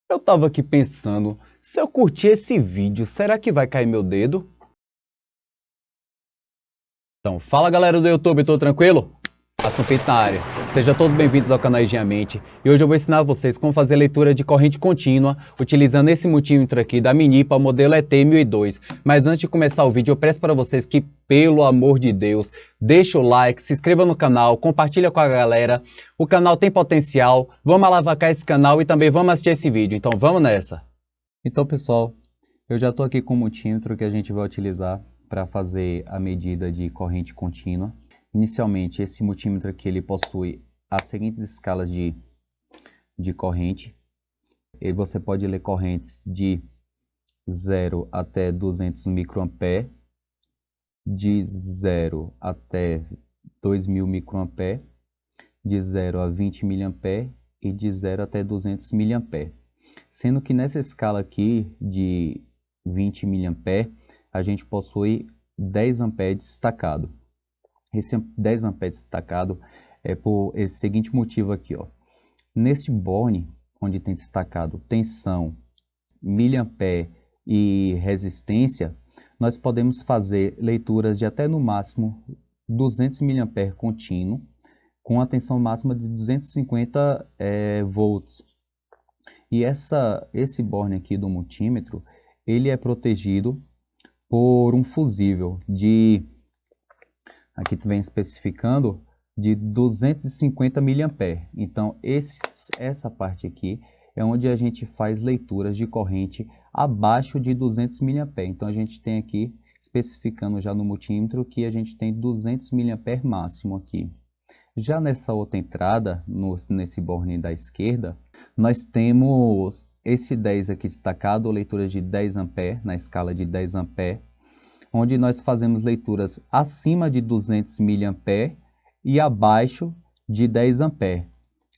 Eu tava aqui pensando, se eu curtir esse vídeo, será que vai cair meu dedo? Então, fala galera do YouTube, tudo tranquilo? Ação Feito na área. Sejam todos bem-vindos ao canal Engenhamente e hoje eu vou ensinar vocês como fazer leitura de corrente contínua utilizando esse multímetro aqui da Minipa modelo ET1002. Mas antes de começar o vídeo, eu peço para vocês que, pelo amor de Deus, deixa o like, se inscreva no canal, compartilha com a galera. O canal tem potencial, vamos alavancar esse canal e também vamos assistir esse vídeo, então vamos nessa! Então, pessoal, eu já estou aqui com o multímetro que a gente vai utilizar para fazer a medida de corrente contínua. Inicialmente, esse multímetro aqui ele possui as seguintes escalas de corrente. E você pode ler correntes de 0 até 200 microampere, de 0 até 2000 microampere, de 0 a 20 miliampere e de 0 até 200 miliampere. Sendo que nessa escala aqui de 20 miliampere, a gente possui 10 amperes destacado. Esse 10 amperes destacado é por esse seguinte motivo aqui, ó. Neste borne, onde tem destacado tensão, miliampere e resistência, nós podemos fazer leituras de até no máximo 200 miliampere contínuo, com a tensão máxima de 250 volts. E esse borne aqui do multímetro, ele é protegido por um fusível aqui vem especificando, de 250 miliampere. Então, essa parte aqui é onde a gente faz leituras de corrente abaixo de 200 miliampere. Então, a gente tem aqui, especificando já no multímetro, que a gente tem 200 miliampere máximo aqui. Já nessa outra entrada, nesse borne da esquerda, nós temos esse 10 aqui destacado, leitura de 10 ampere, na escala de 10 ampere, onde nós fazemos leituras acima de 200 miliampere e abaixo de 10 ampere.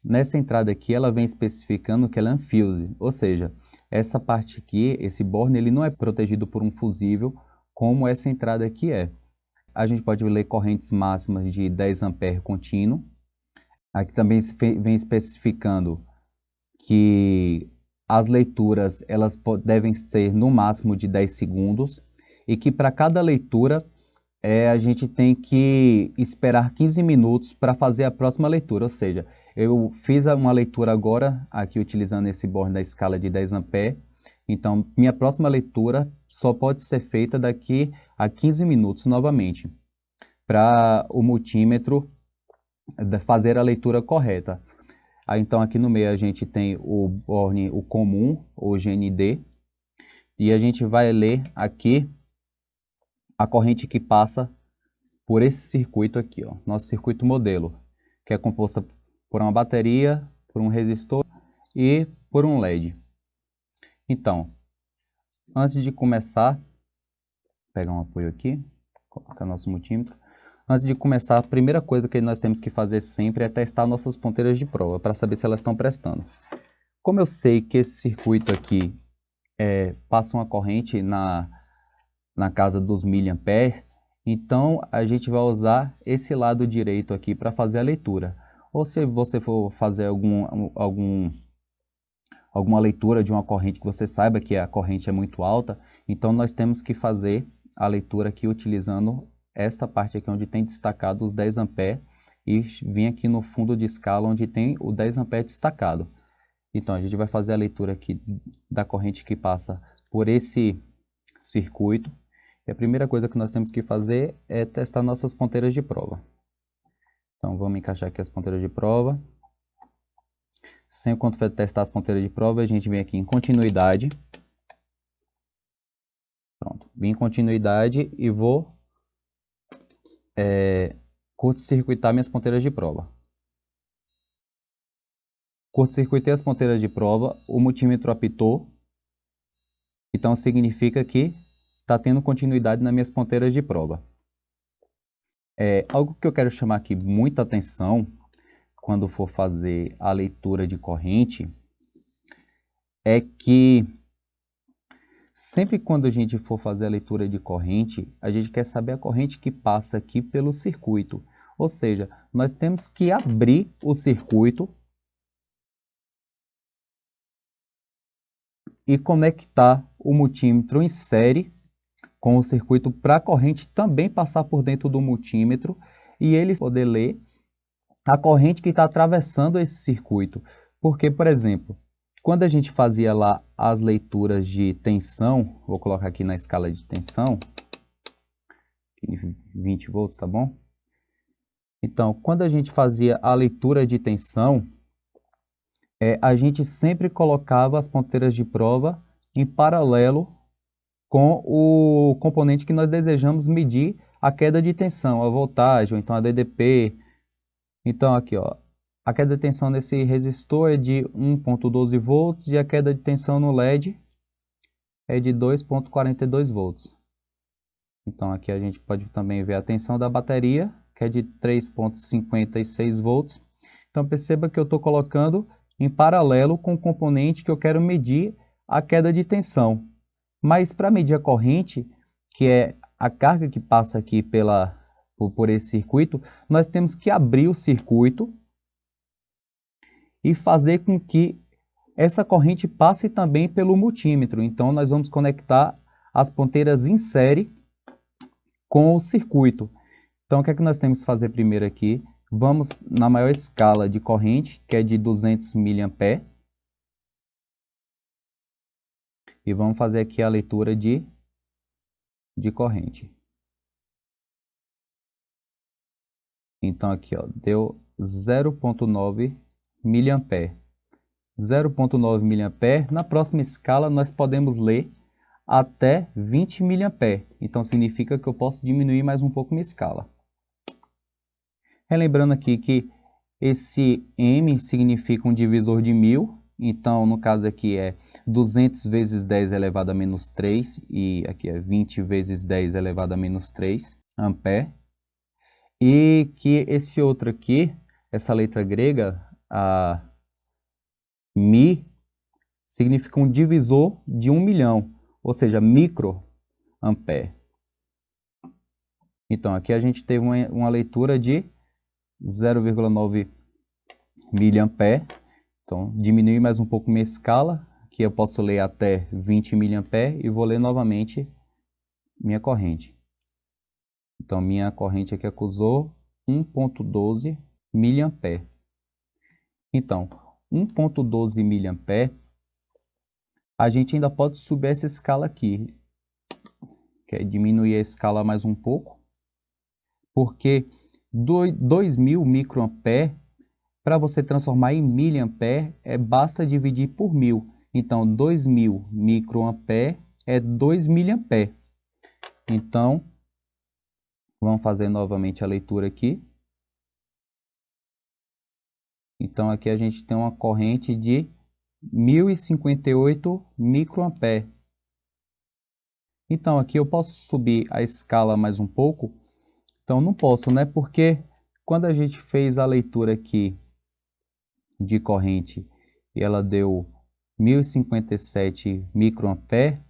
Nessa entrada aqui, ela vem especificando que ela é unfused, ou seja, essa parte aqui, esse borne, ele não é protegido por um fusível, como essa entrada aqui é. A gente pode ler correntes máximas de 10 ampere contínuo. Aqui também vem especificando que as leituras elas devem ser no máximo de 10 segundos e que para cada leitura a gente tem que esperar 15 minutos para fazer a próxima leitura, ou seja, eu fiz uma leitura agora, aqui utilizando esse borne da escala de 10 ampere, então minha próxima leitura só pode ser feita daqui a 15 minutos novamente, para o multímetro fazer a leitura correta. Então aqui no meio a gente tem o borne, o comum, o GND, e a gente vai ler aqui a corrente que passa por esse circuito aqui, ó, nosso circuito modelo, que é composta por uma bateria, por um resistor e por um LED. Então, antes de começar, vou pegar um apoio aqui, colocar nosso multímetro. Antes de começar, a primeira coisa que nós temos que fazer sempre é testar nossas ponteiras de prova, para saber se elas estão prestando. Como eu sei que esse circuito aqui passa uma corrente na casa dos miliampere, então a gente vai usar esse lado direito aqui para fazer a leitura. Ou se você for fazer alguma leitura de uma corrente que você saiba que a corrente é muito alta, então nós temos que fazer a leitura aqui utilizando esta parte aqui onde tem destacado os 10 ampere e vir aqui no fundo de escala onde tem o 10 ampere destacado. Então a gente vai fazer a leitura aqui da corrente que passa por esse circuito. E a primeira coisa que nós temos que fazer é testar nossas ponteiras de prova. Então vamos encaixar aqui as ponteiras de prova. Sempre quando for testar as ponteiras de prova, a gente vem aqui em continuidade. Pronto, vim em continuidade e vou curto-circuitar minhas ponteiras de prova. Curto-circuitei as ponteiras de prova, o multímetro apitou. Então significa que está tendo continuidade nas minhas ponteiras de prova. Algo que eu quero chamar aqui muita atenção quando for fazer a leitura de corrente é que sempre quando a gente for fazer a leitura de corrente, a gente quer saber a corrente que passa aqui pelo circuito. Ou seja, nós temos que abrir o circuito e conectar o multímetro em série com o circuito para a corrente também passar por dentro do multímetro e ele poder ler a corrente que está atravessando esse circuito. Porque, por exemplo, quando a gente fazia lá as leituras de tensão, vou colocar aqui na escala de tensão, 20 volts, tá bom? Então, quando a gente fazia a leitura de tensão, a gente sempre colocava as ponteiras de prova em paralelo com o componente que nós desejamos medir a queda de tensão, a voltagem, ou então a DDP. Então aqui, ó, a queda de tensão nesse resistor é de 1.12 volts e a queda de tensão no LED é de 2.42 volts. Então aqui a gente pode também ver a tensão da bateria, que é de 3.56 volts. Então perceba que eu estou colocando em paralelo com o componente que eu quero medir a queda de tensão. Mas para medir a corrente, que é a carga que passa aqui por esse circuito, nós temos que abrir o circuito e fazer com que essa corrente passe também pelo multímetro. Então nós vamos conectar as ponteiras em série com o circuito. Então o que é que nós temos que fazer primeiro aqui? Vamos na maior escala de corrente, que é de 200 mA, e vamos fazer aqui a leitura de corrente. Então aqui, ó, deu 0.9 mA. 0.9 mA. Na próxima escala nós podemos ler até 20 mA. Então significa que eu posso diminuir mais um pouco minha escala. Relembrando aqui que esse M significa um divisor de 1000. Então, no caso aqui é 200 vezes 10 elevado a menos 3. E aqui é 20 vezes 10 elevado a menos 3 ampere. E que esse outro aqui, essa letra grega, a Mi, significa um divisor de 1 milhão, ou seja, microampere. Então, aqui a gente teve uma leitura de 0,9 miliampere. Então, diminui mais um pouco minha escala. Aqui eu posso ler até 20 miliampere e vou ler novamente minha corrente. Então, minha corrente aqui acusou 1.12 miliampere. Então, 1.12 miliampere, a gente ainda pode subir essa escala aqui, que é diminuir a escala mais um pouco, porque 2000 microampere, para você transformar em miliampere, basta dividir por 1000. Então, 2000 microampere é 2 miliampere. Então, vamos fazer novamente a leitura aqui. Então, aqui a gente tem uma corrente de 1058 microampere. Então, aqui eu posso subir a escala mais um pouco. Então, não posso, né? Porque quando a gente fez a leitura aqui de corrente e ela deu 1057 microampere,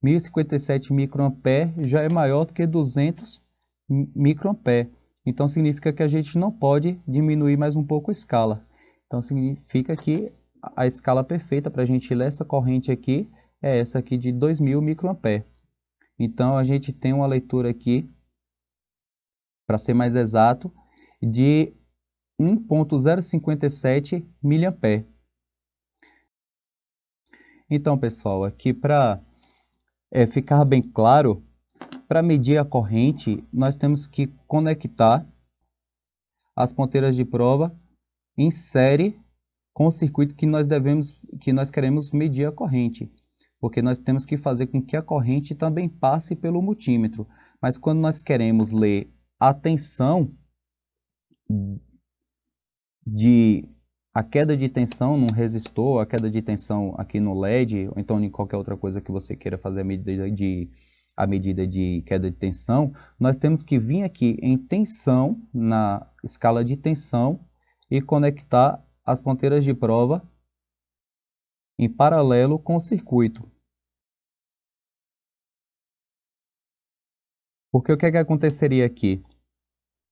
1057 microampere já é maior do que 200 microampere. Então, significa que a gente não pode diminuir mais um pouco a escala. Então, significa que a escala perfeita para a gente ler essa corrente aqui é essa aqui de 2000 microampere. Então, a gente tem uma leitura aqui, para ser mais exato, de 1.057 miliampere. Então, pessoal, aqui para ficar bem claro, para medir a corrente, nós temos que conectar as ponteiras de prova em série com o circuito que nós queremos medir a corrente, porque nós temos que fazer com que a corrente também passe pelo multímetro. Mas quando nós queremos ler a tensão a queda de tensão num resistor, a queda de tensão aqui no LED, ou então em qualquer outra coisa que você queira fazer a medida de queda de tensão, nós temos que vir aqui em tensão, na escala de tensão, e conectar as ponteiras de prova em paralelo com o circuito. Porque o que é que aconteceria aqui?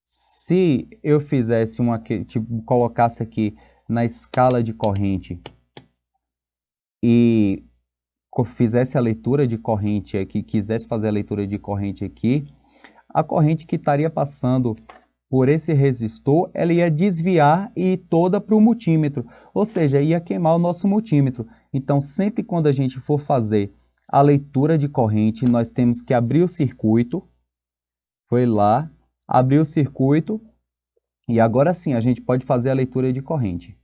Se eu fizesse colocasse aqui na escala de corrente e fizesse a leitura de corrente aqui, quisesse fazer a leitura de corrente aqui, a corrente que estaria passando por esse resistor, ela ia desviar e ir toda para o multímetro, ou seja, ia queimar o nosso multímetro. Então, sempre quando a gente for fazer a leitura de corrente, nós temos que abrir o circuito, foi lá, abrir o circuito, e agora sim a gente pode fazer a leitura de corrente.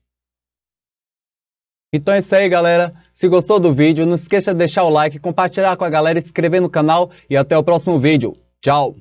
Então é isso aí, galera. Se gostou do vídeo, não esqueça de deixar o like, compartilhar com a galera, se inscrever no canal e até o próximo vídeo. Tchau!